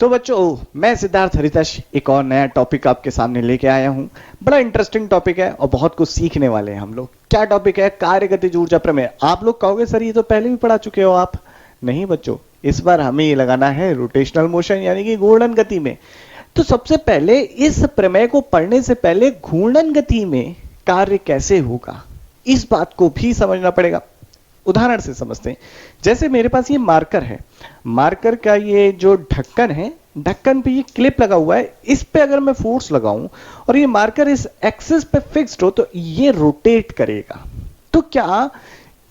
तो बच्चों, मैं सिद्धार्थ हरितश एक और नया टॉपिक आपके सामने लेके आया हूं। बड़ा इंटरेस्टिंग टॉपिक है और बहुत कुछ सीखने वाले हैं हम लोग। क्या टॉपिक है? कार्यगतिज ऊर्जा प्रमेय। आप लोग कहोगे सर ये तो पहले भी पढ़ा चुके हो आप। नहीं बच्चों, इस बार हमें ये लगाना है रोटेशनल मोशन यानी कि घूर्णन गति में। तो सबसे पहले इस प्रमेय को पढ़ने से पहले घूर्णन गति में कार्य कैसे होगा इस बात को भी समझना पड़ेगा। उदाहरण से समझते हैं। जैसे मेरे पास ये मार्कर है, मार्कर का ये जो ढक्कन है, ढक्कन पे ये क्लिप लगा हुआ है। इस पे अगर मैं फोर्स लगाऊं और ये मार्कर इस एक्सिस पे फिक्स्ड हो तो ये रोटेट करेगा। तो क्या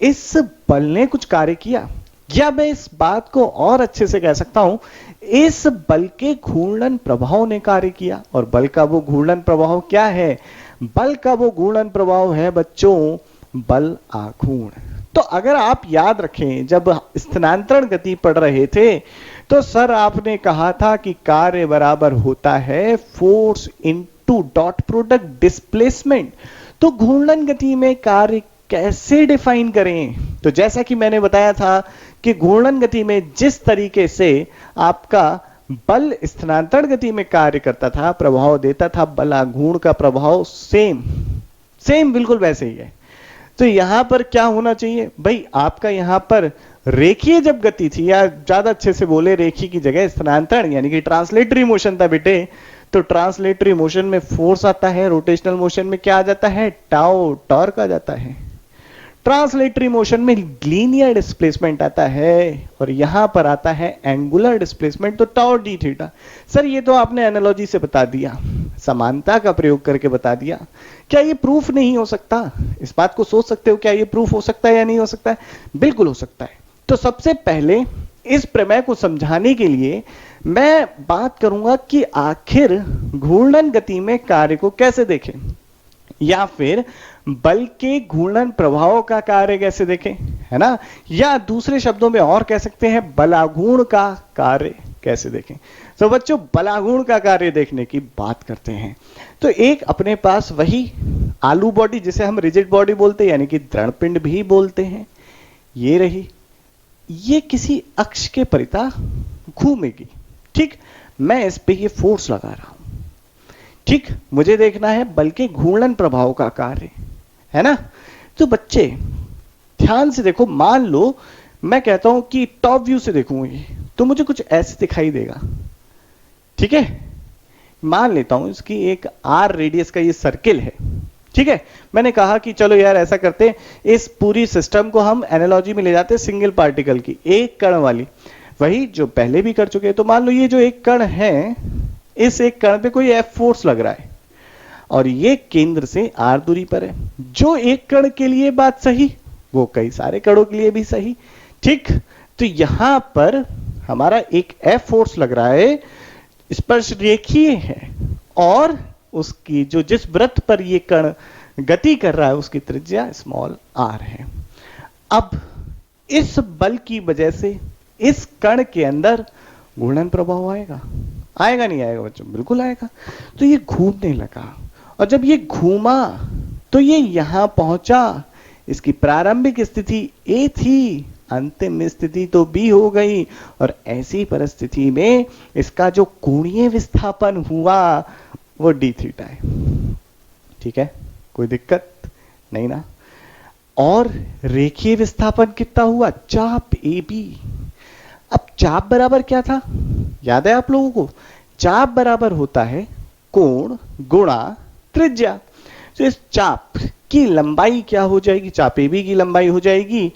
इस बल ने कुछ कार्य किया? या मैं इस बात को और अच्छे से कह सकता हूं, इस बल के घूर्णन प्रभाव ने कार्य किया। और बल का वो घूर्णन प्रभाव क्या है? बल का वो घूर्णन प्रभाव है बच्चों बल आघूर्ण। तो अगर आप याद रखें, जब स्थानांतरण गति पढ़ रहे थे तो सर आपने कहा था कि कार्य बराबर होता है force into dot product displacement. तो घूर्णन गति में कार्य कैसे डिफाइन करें? तो जैसा कि मैंने बताया था कि घूर्णन गति में जिस तरीके से आपका बल स्थानांतरण गति में कार्य करता था, प्रभाव देता था, बल आघूर्ण का प्रभाव सेम बिल्कुल वैसे ही है। तो यहां पर क्या होना चाहिए भाई? आपका यहां पर रेखीय जब गति थी, या ज्यादा अच्छे से बोले रेखीय की जगह स्थानांतरण यानी कि ट्रांसलेटरी मोशन था बेटे। तो ट्रांसलेटरी मोशन में फोर्स आता है, रोटेशनल मोशन में क्या आ जाता है? टाउ, टॉर्क आ जाता है। ट्रांसलेटरी मोशन में लीनियर डिस्प्लेसमेंट आता है और यहां पर आता है एंगुलर डिस्प्लेसमेंट, तो टाउ डी थीटा। सर ये तो आपने एनालॉजी से बता दिया, समानता का प्रयोग करके बता दिया। क्या ये प्रूफ नहीं हो सकता? इस बात को सोच सकते हो, क्या ये प्रूफ हो सकता है या नहीं हो सकता है? बिल्कुल हो सकता है। तो सबसे पहले इस प्रमेय को समझाने के लिए मैं बात करूंगा कि आखिर घूर्णन गति में कार्य को कैसे देखें, या फिर बल के घूर्णन प्रभाव का कार्य कैसे देखें, है ना? या दूसरे शब्दों में और कह सकते हैं बलाघूर्ण का कार्य कैसे देखें। तो बच्चों, बलाघूर्ण का कार्य देखने की बात करते हैं। तो एक अपने पास वही आलू बॉडी, जिसे हम रिजिड बॉडी बोलते हैं यानी कि दृढ़ पिंड भी बोलते हैं, ये रही। ये किसी अक्ष के परितः घूमेगी। ठीक, मैं इस पे ये फोर्स लगा रहा हूं। ठीक, मुझे देखना है बल के घूर्णन प्रभाव का कार्य, है ना? तो बच्चे ध्यान से देखो। मान लो मैं कहता हूं कि टॉप व्यू से देखूंगा ये, तो मुझे कुछ ऐसे दिखाई देगा। ठीक है, मान लेता हूं इसकी एक आर रेडियस का ये सर्किल है। ठीक है, मैंने कहा कि चलो यार ऐसा करते हैं, इस पूरी सिस्टम को हम एनालॉजी में ले जाते हैं सिंगल पार्टिकल की, एक कण वाली, वही जो पहले भी कर चुके हैं। तो मान लो ये जो एक कण है, इस एक कण पे कोई एफ फोर्स लग रहा है और ये केंद्र से आर दूरी पर है। जो एक कण के लिए बात सही, वो कई सारे कणों के लिए भी सही। ठीक, तो यहां पर हमारा एक एफ फोर्स लग रहा है, स्पर्श रेखीय है, और उसकी जो जिस वृत्त पर ये कण गति कर रहा है उसकी त्रिज्या स्मॉल आर है। अब इस बल की वजह से इस कण के अंदर घूर्णन प्रभाव आएगा? आएगा नहीं आएगा बच्चों? बिल्कुल आएगा। तो ये घूमने लगा, और जब ये घूमा तो ये यहां पहुंचा। इसकी प्रारंभिक स्थिति ए थी, अंतिम स्थिति तो बी हो गई, और ऐसी परिस्थिति में इसका जो कोणीय विस्थापन हुआ वो डी थीटा है। ठीक है, कोई दिक्कत नहीं ना? और रेखीय विस्थापन कितना हुआ? चाप ए बी। अब चाप बराबर क्या था, याद है आप लोगों को? चाप बराबर होता है कोण गुणा त्रिज्या। तो इस चाप की लंबाई क्या हो जाएगी? चाप ए बी की लंबाई हो जाएगी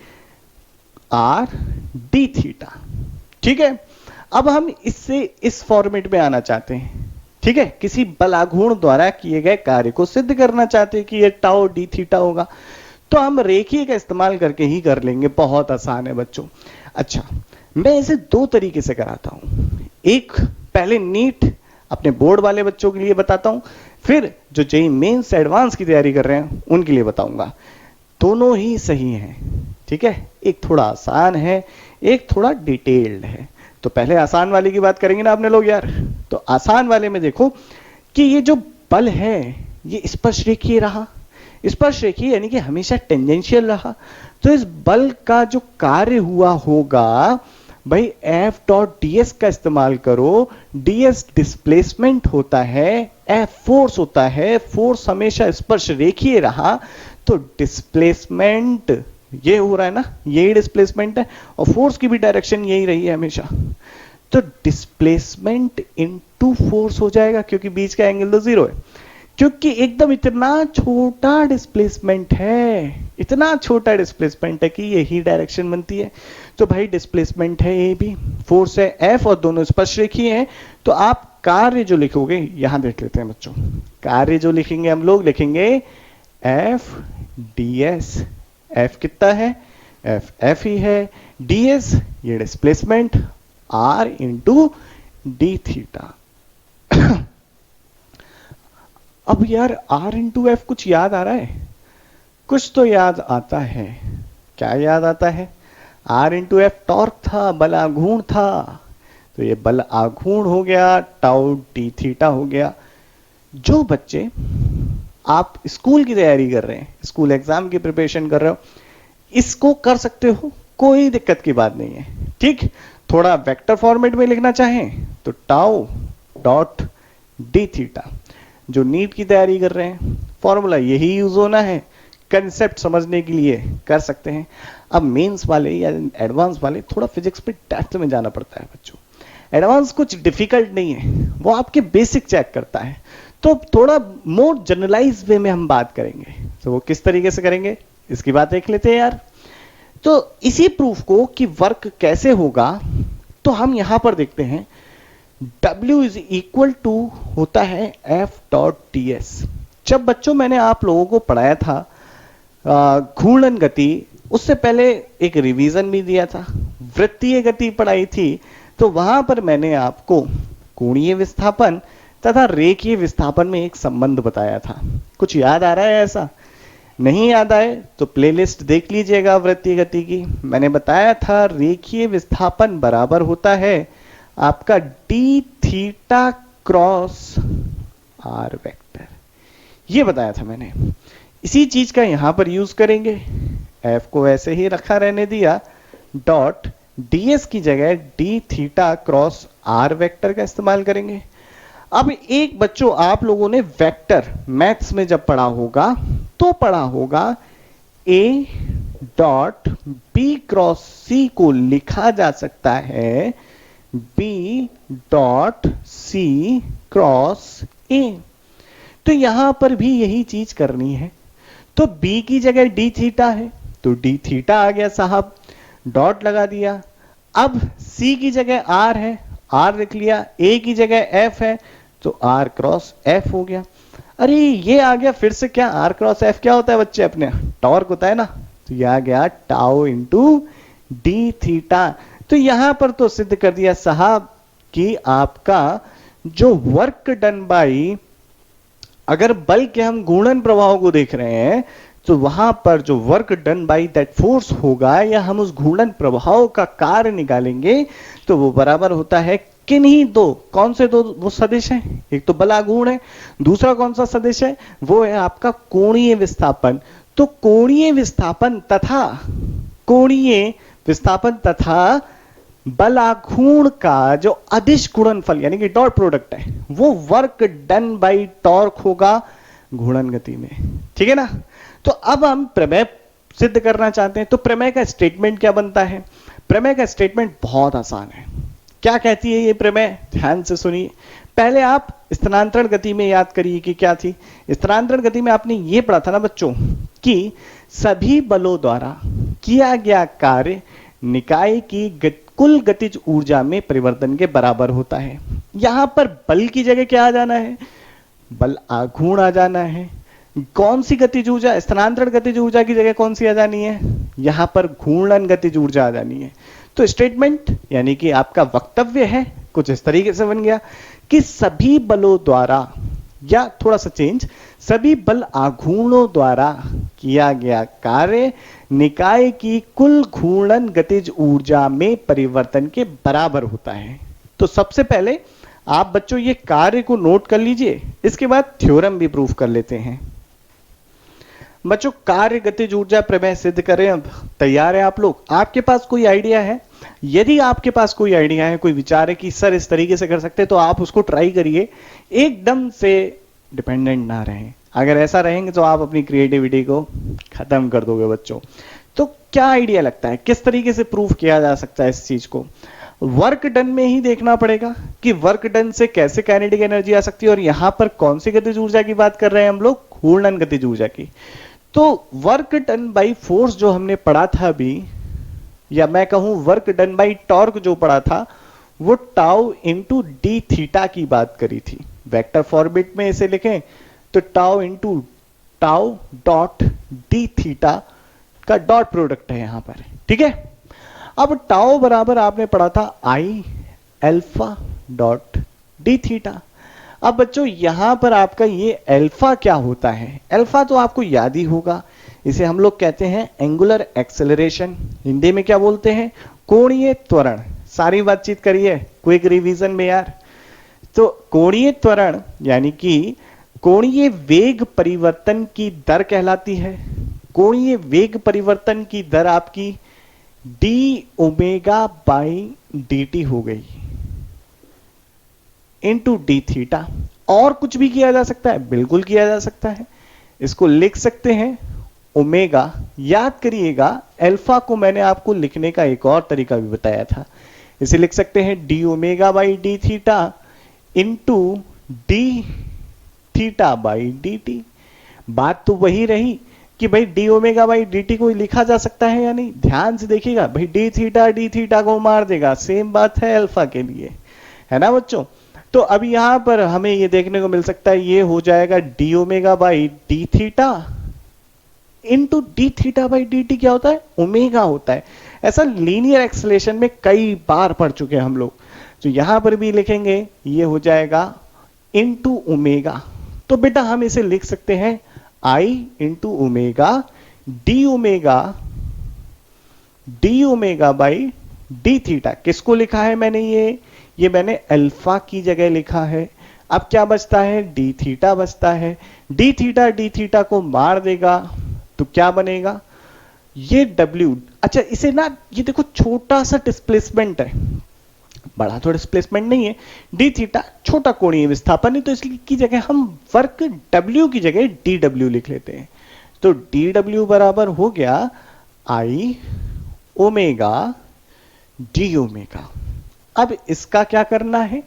आर डी थीटा। ठीक है, अब हम इससे इस फॉर्मेट में आना चाहते हैं। ठीक है, किसी बलाघूर्ण द्वारा किए गए कार्य को सिद्ध करना चाहते हैं कि ये टाउ डी थीटा होगा। तो हम रेखीय का इस्तेमाल करके ही कर लेंगे, बहुत आसान है बच्चों। अच्छा, मैं इसे दो तरीके से कराता हूं। एक पहले नीट अपने बोर्ड वाले बच्चों के लिए बताता हूं, फिर जो जेईई मेंस एडवांस की तैयारी कर रहे हैं उनके लिए बताऊंगा। दोनों ही सही हैं। ठीक है, एक थोड़ा आसान है, एक थोड़ा डिटेल्ड है। तो पहले आसान वाले की बात करेंगे ना अपने लोग यार। तो आसान वाले में देखो कि ये जो बल है ये स्पर्श रेखीय रहा। स्पर्श रेखीय यानी कि हमेशा टेंजेंशियल रहा। तो इस बल का जो कार्य हुआ होगा भाई एफ डॉट ds का इस्तेमाल करो। ds डिस्प्लेसमेंट होता है, एफ फोर्स होता है। फोर्स हमेशा स्पर्श रेखीय रहा तो डिस्प्लेसमेंट ये हो रहा है ना, यही डिस्प्लेसमेंट है और फोर्स की भी डायरेक्शन यही रही है हमेशा। तो डिस्प्लेसमेंट इनटू फोर्स हो जाएगा क्योंकि बीच का एंगल तो जीरो है, क्योंकि एकदम इतना छोटा डिस्प्लेसमेंट है, इतना छोटा डिस्प्लेसमेंट है कि यही डायरेक्शन बनती है। तो भाई डिस्प्लेसमेंट है ए बी, फोर्स है एफ और दोनों स्पर्शरेखीय हैं। तो आप कार्य जो लिखोगे यहां देख लेते हैं बच्चों, कार्य जो लिखेंगे हम लोग लिखेंगे एफ डी एस। एफ कितना है, एफ ही है, डी एस ये displacement, R into D theta. अब यार आर इंटू एफ कुछ याद आ रहा है, कुछ तो याद आता है। क्या याद आता है, आर इंटू एफ टॉर्क था, बल आघूर्ण था, तो ये बल आघूर्ण हो गया, टाउ डी थीटा हो गया। जो बच्चे आप स्कूल की तैयारी कर रहे हैं, स्कूल एग्जाम की प्रिपरेशन कर रहे हो, इसको कर सकते हो, कोई दिक्कत की बात नहीं है। ठीक, थोड़ा वेक्टर फॉर्मेट में लिखना चाहें तो टाउ डॉट डी थीटा। जो नीट की तैयारी कर रहे हैं फॉर्मूला यही यूज होना है, कंसेप्ट समझने के लिए कर सकते हैं। अब मेंस वाले या एडवांस वाले थोड़ा फिजिक्स पे डेप्थ में जाना पड़ता है बच्चों। एडवांस कुछ डिफिकल्ट नहीं है, वो आपके बेसिक चेक करता है। तो थोड़ा मोर जनरलाइज वे में हम बात करेंगे, तो वो किस तरीके से करेंगे इसकी बात देख लेते हैं यार। तो इसी प्रूफ को कि वर्क कैसे होगा तो हम यहां पर देखते हैं W इज इक्वल टू होता है एफ डॉट डी एस। जब बच्चों मैंने आप लोगों को पढ़ाया था घूर्णन गति, उससे पहले एक रिवीजन भी दिया था, वृत्तीय गति पढ़ाई थी, तो वहां पर मैंने आपको कोणीय विस्थापन तथा रेखीय विस्थापन में एक संबंध बताया था। कुछ याद आ रहा है ऐसा? नहीं याद आए तो प्लेलिस्ट देख लीजिएगा वृत्तीय गति की। मैंने बताया था रेखीय विस्थापन बराबर होता है आपका D theta cross R vector, ये बताया था मैंने। इसी चीज का यहां पर यूज करेंगे, एफ को ऐसे ही रखा रहने दिया, डॉट डीएस की जगह D theta cross R vector का इस्तेमाल करेंगे। अब एक बच्चों आप लोगों ने वेक्टर मैथ्स में जब पढ़ा होगा तो पढ़ा होगा A dot B cross C को लिखा जा सकता है B dot C cross A. तो यहां पर भी यही चीज करनी है। तो बी की जगह डी थीटा है तो डी थीटा आ गया साहब, डॉट लगा दिया। अब सी की जगह आर है, आर लिख लिया, ए की जगह एफ है तो आर क्रॉस एफ हो गया। अरे ये आ गया फिर से, क्या आर क्रॉस एफ क्या होता है बच्चे अपने, टॉर्क होता है ना, तो ये आ गया टाउ इंटू डी थीटा। तो यहां पर तो सिद्ध कर दिया साहब कि आपका जो वर्क डन बाई, अगर बल के हम घूर्णन प्रभाव को देख रहे हैं तो वहां पर जो work done by that force होगा या हम उस घूर्णन प्रभाव का कार्य निकालेंगे तो वो बराबर होता है किन्हीं दो, कौन से दो वो सदिश हैं, एक तो बल आघूर्ण है, दूसरा कौन सा सदिश है, वो है आपका कोणीय विस्थापन। तो कोणीय विस्थापन तथा बल आघूर्ण का जो अदिश गुणनफल यानी कि डॉट प्रोडक्ट है वो वर्क डन बाई टॉर्क होगा घूर्णन गति में। ठीक है ना। तो अब हम प्रमेय सिद्ध करना चाहते हैं, तो प्रमेय का स्टेटमेंट क्या बनता है? प्रमेय का स्टेटमेंट बहुत आसान है। क्या कहती है ये प्रमेय, ध्यान से सुनिए। पहले आप स्थानांतरण गति में याद करिए कि क्या थी। स्थानांतरण गति में आपने ये पढ़ा था ना बच्चों कि सभी बलों द्वारा किया गया कार्य निकाय की कुल गतिज ऊर्जा में परिवर्तन के बराबर होता है। यहां पर बल की जगह क्या आ जाना है, बल आघूर्ण आ जाना है। कौन सी गतिज ऊर्जा, स्थानांतरण गतिज ऊर्जा की जगह कौन सी आ जानी है, यहां पर घूर्णन गतिज ऊर्जा आ जानी है। तो स्टेटमेंट यानी कि आपका वक्तव्य है कुछ इस तरीके से बन गया कि सभी बलों द्वारा, या थोड़ा सा चेंज, सभी बल आघूर्णों द्वारा किया गया कार्य निकाय की कुल घूर्णन गतिज ऊर्जा में परिवर्तन के बराबर होता है। तो सबसे पहले आप बच्चों ये कार्य को नोट कर लीजिए, इसके बाद थ्योरम भी प्रूफ कर लेते हैं। बच्चों कार्य गतिज ऊर्जा प्रमेय सिद्ध करें, अब तैयार है आप लोग? आपके पास कोई आइडिया है यदि आपके पास कोई आइडिया है, कोई विचार है कि सर इस तरीके से कर सकते हैं, तो आप उसको ट्राई करिए, एकदम से डिपेंडेंट ना रहें। अगर ऐसा रहेंगे तो आप अपनी क्रिएटिविटी को खत्म कर दोगे बच्चों। तो क्या आइडिया लगता है, किस तरीके से प्रूव किया जा सकता है इस चीज को? वर्क डन में ही देखना पड़ेगा कि वर्क डन से कैसे काइनेटिक एनर्जी आ सकती है, और यहां पर कौन सी गतिज ऊर्जा की बात कर रहे हैं हम लोग? घूर्णन गतिज ऊर्जा की। तो वर्क डन बाई फोर्स जो हमने पढ़ा था अभी, या मैं कहूं वर्क डन बाई टॉर्क जो पढ़ा था, वो टाउ इंटू डी थीटा की बात करी थी। वेक्टर फॉर्मेट में इसे लिखें तो tau into tau dot D theta का डॉट प्रोडक्ट है यहां पर, ठीक है। अब टाउ बराबर आपने पढ़ा था आई अल्फा डॉट डी थीटा। अब बच्चों यहां पर आपका ये अल्फा क्या होता है? अल्फा तो आपको याद ही होगा, इसे हम लोग कहते हैं एंगुलर एक्सेलरेशन, हिंदी में क्या बोलते हैं? कोणीय त्वरण। सारी बातचीत करिए क्विक रिवीजन में यार। तो कोणीय त्वरण यानी कि कोणीय वेग परिवर्तन की दर कहलाती है। कोणीय वेग परिवर्तन की दर आपकी D omega by D T हो गई इंटू डी थीटा। और कुछ भी किया जा सकता है? बिल्कुल किया जा सकता है। इसको लिख सकते हैं ओमेगा, याद करिएगा अल्फा को मैंने आपको लिखने का एक और तरीका भी बताया था। इसे लिख सकते हैं D omega by D theta into D theta by D T. बात तो वही रही कि भाई D omega by D T को लिखा जा सकता है या नहीं? ध्यान से देखिएगा भाई, डी थीटा को मार देगा। सेम बात है अल्फा के लिए, है ना बच्चों? तो अब यहां पर हमें ये देखने को मिल सकता है, ये हो जाएगा D omega by D theta into D theta by D T क्या होता है? ओमेगा होता है। ऐसा लीनियर एक्सेलरेशन में कई बार पढ़ चुके हैं हम लोग। तो यहां पर भी लिखेंगे, ये हो जाएगा इंटू ओमेगा। तो बेटा हम इसे लिख सकते हैं I into omega D omega by D theta. किसको लिखा है मैंने? ये मैंने अल्फा की जगह लिखा है। अब क्या बचता है? डी थीटा बचता है। डी थीटा को मार देगा तो क्या बनेगा? ये डब्ल्यू। अच्छा इसे ना, ये देखो छोटा सा डिस्प्लेसमेंट है, बड़ा तो डिस्प्लेसमेंट नहीं है। डी थीटा छोटा कोणीय विस्थापन है, तो इसकी जगह हम वर्क डब्ल्यू की जगह डी डब्ल्यू लिख लेते हैं। तो डी डब्ल्यू बराबर हो गया आई ओमेगा डी ओमेगा। अब इसका क्या करना है?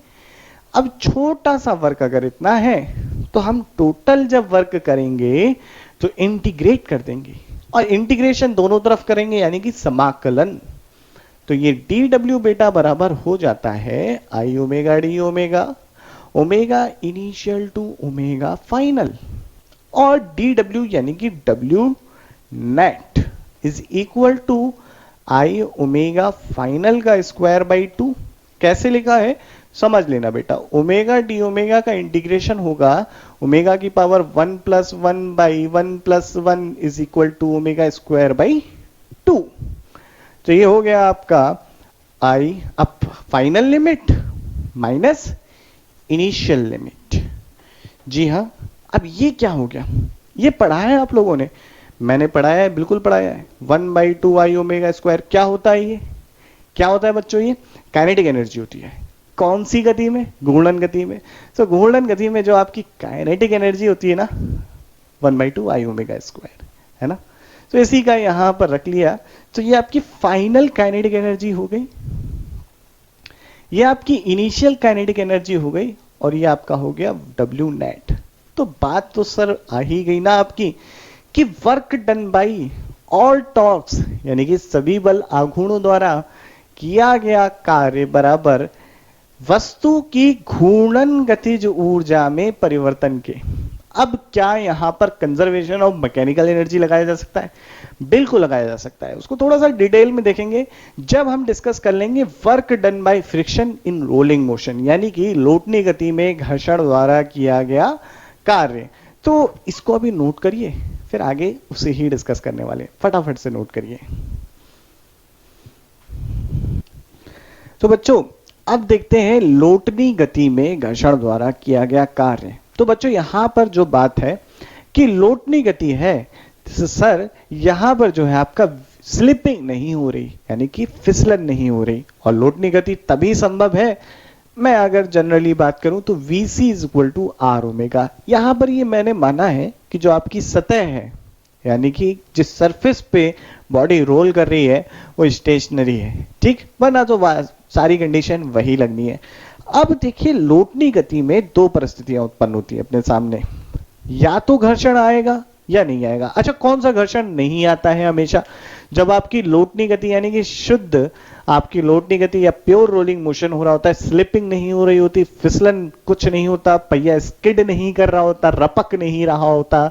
अब छोटा सा वर्क अगर इतना है तो हम टोटल जब वर्क करेंगे तो इंटीग्रेट कर देंगे, और इंटीग्रेशन दोनों तरफ करेंगे यानी कि समाकलन। तो ये डी डब्ल्यू बेटा बराबर हो जाता है I omega D omega, omega initial to omega final, और डी डब्ल्यू यानी कि W net is equal to I omega final का स्क्वायर बाई 2। कैसे लिखा है समझ लेना बेटा। ओमेगा डी ओमेगा का इंटीग्रेशन होगा ओमेगा की power 1 plus 1 by 1 plus 1 is equal to omega square by 2। तो ये हो गया आपका I up final limit minus initial limit. जी हाँ, अब ये क्या हो गया? ये पढ़ा है आप लोगों ने? मैंने पढ़ाया है, बिल्कुल पढ़ाया है। 1 बाई 2 आई ओमेगा स्क्वायर क्या होता है? ये क्या होता है बच्चों? ये काइनेटिक एनर्जी होती है। कौन सी गति में? घूर्णन गति में। तो घूर्णन गति में जो आपकी काइनेटिक एनर्जी होती है ना, 1 बाई 2 आई ओमेगा स्क्वायर, है ना? तो इसी का यहां पर रख लिया, तो ये आपकी फाइनल काइनेटिक एनर्जी हो गई, ये आपकी इनिशियल काइनेटिक एनर्जी हो गई, और ये आपका हो गया डब्ल्यू नेट। तो बात तो सर आ ही गई ना आपकी कि work done by all torques यानी कि सभी बल आघूर्णों द्वारा किया गया कार्य बराबर वस्तु की घूर्णन गतिज ऊर्जा में परिवर्तन के। अब क्या यहां पर कंजर्वेशन ऑफ मैकेनिकल एनर्जी लगाया जा सकता है? बिल्कुल लगाया जा सकता है। उसको थोड़ा सा डिटेल में देखेंगे जब हम डिस्कस कर लेंगे work done by friction in rolling motion, यानी कि लौटनी गति में घर्षण द्वारा किया गया कार्य। तो इसको अभी नोट करिए, फिर आगे उसे ही डिस्कस करने वाले। फटाफट से नोट करिए। तो बच्चों अब देखते हैं लौटनी गति में घर्षण द्वारा किया गया कार्य। तो बच्चों यहां पर जो बात है कि लौटनी गति है, सर यहां पर जो है आपका स्लिपिंग नहीं हो रही, यानी कि फिसलन नहीं हो रही। और लौटनी गति तभी संभव है, मैं अगर जनरली बात करूं तो VC is equal to R omega. यहां पर ये मैंने माना है कि जो आपकी सतह है, यानी कि जिस सरफेस पे बॉडी रोल कर रही है वो स्टेशनरी है, ठीक, वरना तो सारी कंडीशन वही लगनी है। अब देखिए लौटनी गति में दो परिस्थितियां उत्पन्न होती है अपने सामने, या तो घर्षण आएगा या नहीं आएगा। अच्छा, कौन सा घर्षण नहीं आता है हमेशा? जब आपकी लौटनी गति यानी कि शुद्ध आपकी लौटनी गति या प्योर रोलिंग मोशन हो रहा होता है, स्लिपिंग नहीं हो रही होती, फिसलन कुछ नहीं होता, पहिया स्किड नहीं कर रहा होता, रपक नहीं रहा होता,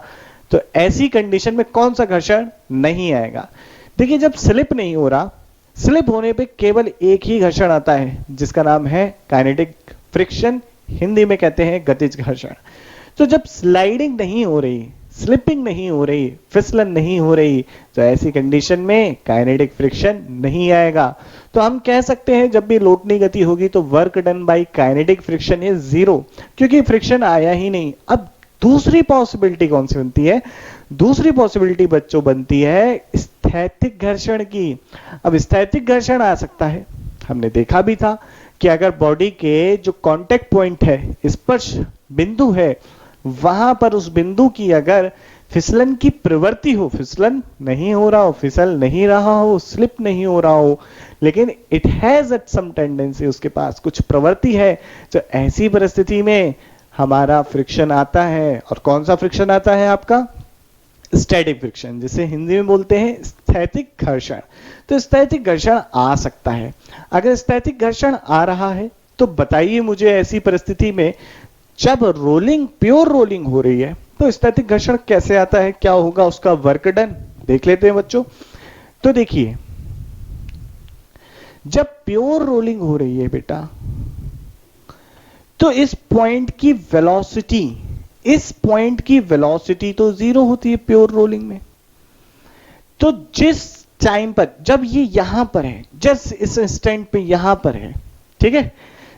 तो ऐसी कंडीशन में कौन सा घर्षण नहीं आएगा? देखिए जब स्लिप नहीं हो रहा, स्लिप होने पे केवल एक ही घर्षण आता है जिसका नाम है काइनेटिक फ्रिक्शन, हिंदी में कहते हैं गतिज घर्षण। तो जब स्लाइडिंग नहीं हो रही, स्लिपिंग नहीं हो रही, फिसलन नहीं हो रही, तो ऐसी कंडीशन में काइनेटिक फ्रिक्शन नहीं आएगा। तो हम कह सकते हैं जब भी लौटनी गति होगी तो work done by kinetic friction is zero, क्योंकि फ्रिक्शन आया ही नहीं। अब दूसरी पॉसिबिलिटी कौन सी बनती है? दूसरी पॉसिबिलिटी बच्चों बनती है स्थैतिक घर्षण की। अब स्थैतिक घर्षण आ सकता है, हमने देखा भी था कि अगर बॉडी के जो कांटेक्ट पॉइंट है, स्पर्श बिंदु है, वहां पर उस बिंदु की अगर फिसलन की प्रवृत्ति हो, फिसलन नहीं हो रहा हो, फिसल नहीं रहा हो, स्लिप नहीं हो रहा हो, लेकिन it has at some tendency, उसके पास कुछ प्रवृत्ति है, तो ऐसी परिस्थिति में हमारा फ्रिक्शन आता है। और कौन सा फ्रिक्शन आता है आपका? स्टैटिक फ्रिक्शन, जिसे हिंदी में बोलते हैं स्थैतिक घर्षण। तो स्थैतिक घर्षण आ सकता है। अगर स्थैतिक घर्षण आ रहा है तो बताइए मुझे ऐसी परिस्थिति में जब रोलिंग, प्योर रोलिंग हो रही है, तो स्थैतिक घर्षण कैसे आता है, क्या होगा उसका वर्क डन, देख लेते हैं बच्चों। तो देखिए जब प्योर रोलिंग हो रही है बेटा, तो इस पॉइंट की वेलोसिटी, इस पॉइंट की वेलोसिटी तो जीरो होती है प्योर रोलिंग में। तो जिस टाइम पर जब ये यहां पर है, जस्ट इस इंस्टेंट पे यहां पर है, ठीक है,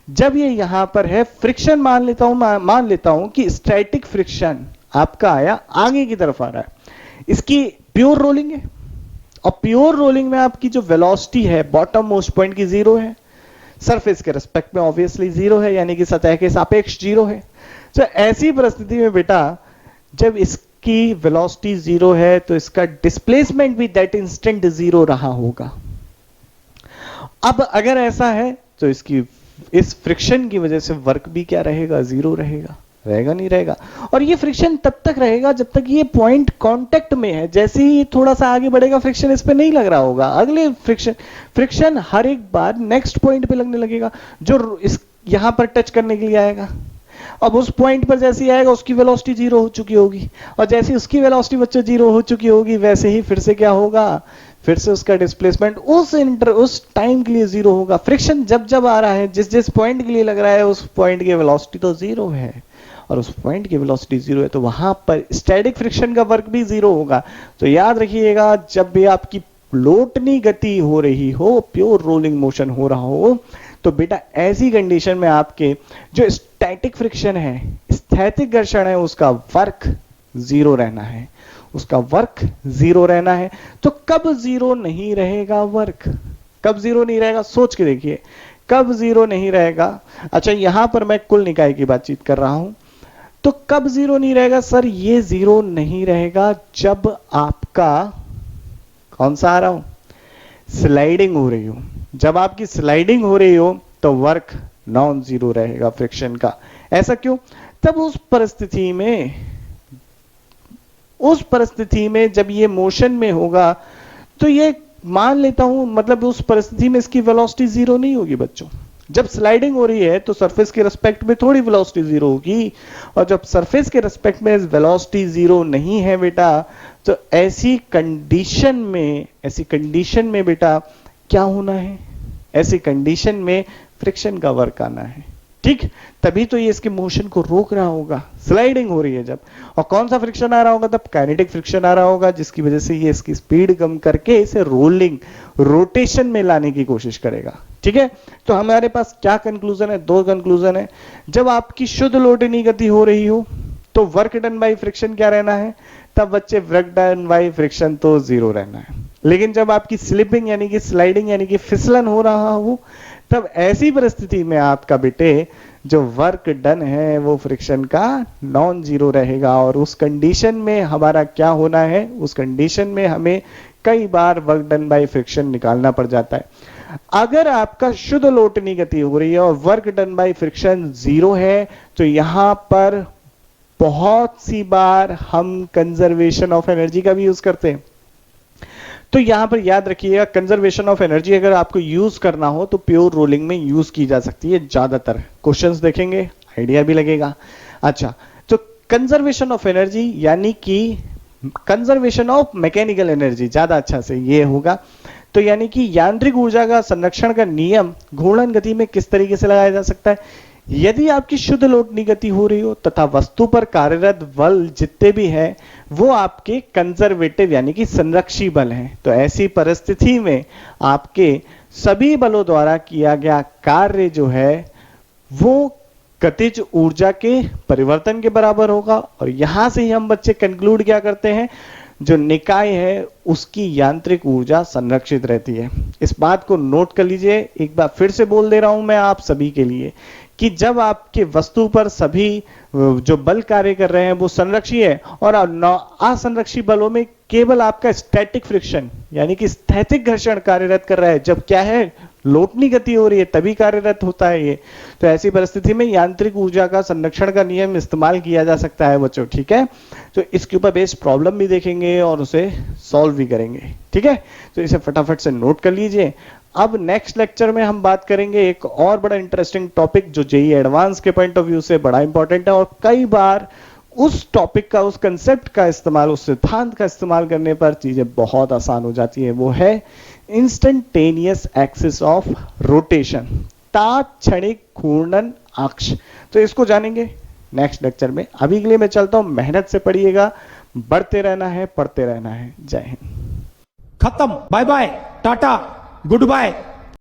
जब ये यहां पर है, फ्रिक्शन मान लेता हूं कि स्टैटिक फ्रिक्शन आपका आया, आगे की तरफ आ रहा है, इसकी प्योर रोलिंग है, और प्योर रोलिंग में आपकी जो वेलोसिटी है बॉटम मोस्ट पॉइंट की जीरो है, सरफेस के रिस्पेक्ट में ऑब्वियसली जीरो है, यानी कि सतह के सापेक्ष जीरो है। तो ऐसी परिस्थिति में बेटा जब इसकी वेलोसिटी जीरो है तो इसका डिस्प्लेसमेंट भी दैट इंस्टेंट जीरो रहा होगा। अब अगर ऐसा है तो इसकी इस फ्रिक्शन की वजह से वर्क भी क्या रहेगा? जीरो रहेगा, रहेगा नहीं रहेगा। और ये फ्रिक्शन तब तक रहेगा जब तक ये पॉइंट कांटेक्ट में है। जैसे ही थोड़ा सा आगे बढ़ेगा फ्रिक्शन इस पे नहीं लग रहा होगा, अगले फ्रिक्शन हर एक बार नेक्स्ट पॉइंट पे लगने लगेगा जो इस यहां पर टच करने के लिए आएगा। अब उस पॉइंट पर जैसे ही आएगा उसकी वेलोसिटी जीरो हो चुकी होगी, और जैसे उसकी वेलोसिटी बच्चों जीरो हो चुकी होगी, वैसे ही फिर से क्या होगा, फिर से उसका डिस्प्लेसमेंट उस टाइम के लिए जीरो होगा। फ्रिक्शन जब जब आ रहा है, जिस जिस पॉइंट के लिए लग रहा है, उस पॉइंट की वेलोसिटी तो जीरो है, और उस पॉइंट की वेलोसिटी जीरो है, तो वहां पर स्टैटिक फ्रिक्शन का वर्क भी जीरो होगा। तो याद रखिएगा, जब भी आपकी लौटनी गति हो रही हो, प्योर रोलिंग मोशन हो रहा हो, तो बेटा ऐसी कंडीशन में आपके जो स्टैटिक फ्रिक्शन है, स्थैतिक घर्षण है, उसका वर्क जीरो रहना है, उसका वर्क जीरो रहना है। तो कब जीरो नहीं रहेगा वर्क? कब जीरो नहीं रहेगा? सोच के देखिए, कब जीरो नहीं रहेगा। अच्छा, यहां पर मैं कुल निकाय की बातचीत कर रहा हूं, तो कब जीरो नहीं रहेगा? सर ये जीरो नहीं रहेगा जब आपका कौन सा आ रहा हूं, स्लाइडिंग हो रही हो। जब आपकी स्लाइडिंग हो रही हो तो वर्क नॉन जीरो रहेगा फ्रिक्शन का। ऐसा क्यों? तब उस परिस्थिति में जब ये मोशन में होगा तो ये मान लेता हूं, मतलब उस परिस्थिति में इसकी वेलोसिटी जीरो नहीं होगी बच्चों। जब स्लाइडिंग हो रही है तो सरफेस के रिस्पेक्ट में थोड़ी वेलोसिटी जीरो होगी, और जब सरफेस के रिस्पेक्ट में वेलोसिटी जीरो नहीं है बेटा, तो ऐसी कंडीशन में बेटा क्या होना है? ऐसी कंडीशन में फ्रिक्शन का वर्क आना है, ठीक। तभी तो ये इसके मोशन को रोक रहा होगा, स्लाइडिंग हो रही है जब। और कौन सा फ्रिक्शन आ रहा होगा? तब काइनेटिक फ्रिक्शन आ रहा होगा, जिसकी वजह से ये इसकी स्पीड कम करके इसे रोटेशन में लाने की कोशिश करेगा, ठीक है। तो हमारे पास क्या कंक्लूजन है? दो कंक्लूजन है। जब आपकी शुद्ध लौटनी गति हो रही हो तो वर्क डन बाय फ्रिक्शन क्या रहना है? तब बच्चे वर्क डन बाय फ्रिक्शन तो जीरो रहना है। लेकिन जब आपकी स्लिपिंग यानी कि स्लाइडिंग यानी कि फिसलन हो रहा हो, तब ऐसी परिस्थिति में आपका बेटे जो वर्क डन है वो फ्रिक्शन का नॉन जीरो रहेगा। और उस कंडीशन में हमारा क्या होना है, उस कंडीशन में हमें कई बार वर्क डन बाय फ्रिक्शन निकालना पड़ जाता है। अगर आपका शुद्ध लोटनी गति हो रही है और work done by friction zero है, तो यहां पर बहुत सी बार हम कंजर्वेशन ऑफ एनर्जी का भी यूज करते हैं। तो यहां पर याद रखिएगा, कंजर्वेशन ऑफ एनर्जी अगर आपको यूज करना हो तो प्योर रोलिंग में यूज की जा सकती है ज्यादातर। क्वेश्चंस देखेंगे, आइडिया भी लगेगा। अच्छा, तो कंजर्वेशन ऑफ एनर्जी यानी कि कंजर्वेशन ऑफ मैकेनिकल एनर्जी, ज्यादा अच्छा से ये होगा। तो यानी कि यांत्रिक ऊर्जा का संरक्षण का नियम घूर्णन गति में किस तरीके से लगाया जा सकता है। यदि आपकी शुद्ध लोटनी गति हो रही हो तथा वस्तु पर कार्यरत बल जितने भी हैं वो आपके कंजर्वेटिव यानी कि संरक्षी बल हैं, तो ऐसी परिस्थिति में आपके सभी बलों द्वारा किया गया कार्य जो है वो गतिज ऊर्जा के परिवर्तन के बराबर होगा। और यहां से ही हम बच्चे कंक्लूड क्या करते हैं, जो निकाय है उसकी यांत्रिक ऊर्जा संरक्षित रहती है। इस बात को नोट कर लीजिए, एक बार फिर से बोल दे रहा हूं मैं आप सभी के लिए कि जब आपके वस्तु पर सभी जो बल कार्य कर रहे हैं वो संरक्षी है और असंरक्षी बलों में केवल आपका स्टैटिक फ्रिक्शन यानी कि स्थैतिक घर्षण कार्यरत कर रहा है, जब क्या है लोटनी गति हो रही है तभी कार्यरत होता है ये। तो ऐसी परिस्थिति में यांत्रिक ऊर्जा का संरक्षण का नियम इस्तेमाल किया जा सकता है बच्चों, ठीक है। तो इसके ऊपर बेस्ड प्रॉब्लम भी देखेंगे और उसे सॉल्व भी करेंगे, ठीक है। तो इसे फटाफट से नोट कर लीजिए। अब नेक्स्ट लेक्चर में हम बात करेंगे एक और बड़ा इंटरेस्टिंग टॉपिक जो जेईई एडवांस के पॉइंट ऑफ व्यू से बड़ा इंपॉर्टेंट है और कई बार उस टॉपिक का, उस कंसेप्ट का इस्तेमाल, उस सिद्धांत का इस्तेमाल करने पर चीजें बहुत आसान हो जाती है। वो है इंस्टेंटेनियस एक्सिस ऑफ रोटेशन, तात्क्षणिक घूर्णन अक्ष। तो इसको जानेंगे नेक्स्ट लेक्चर में। अभी के लिए मैं चलता हूं, मेहनत से पढ़िएगा, बढ़ते रहना है, पढ़ते रहना है। जय हिंद। खत्म, bye bye, tata, good bye.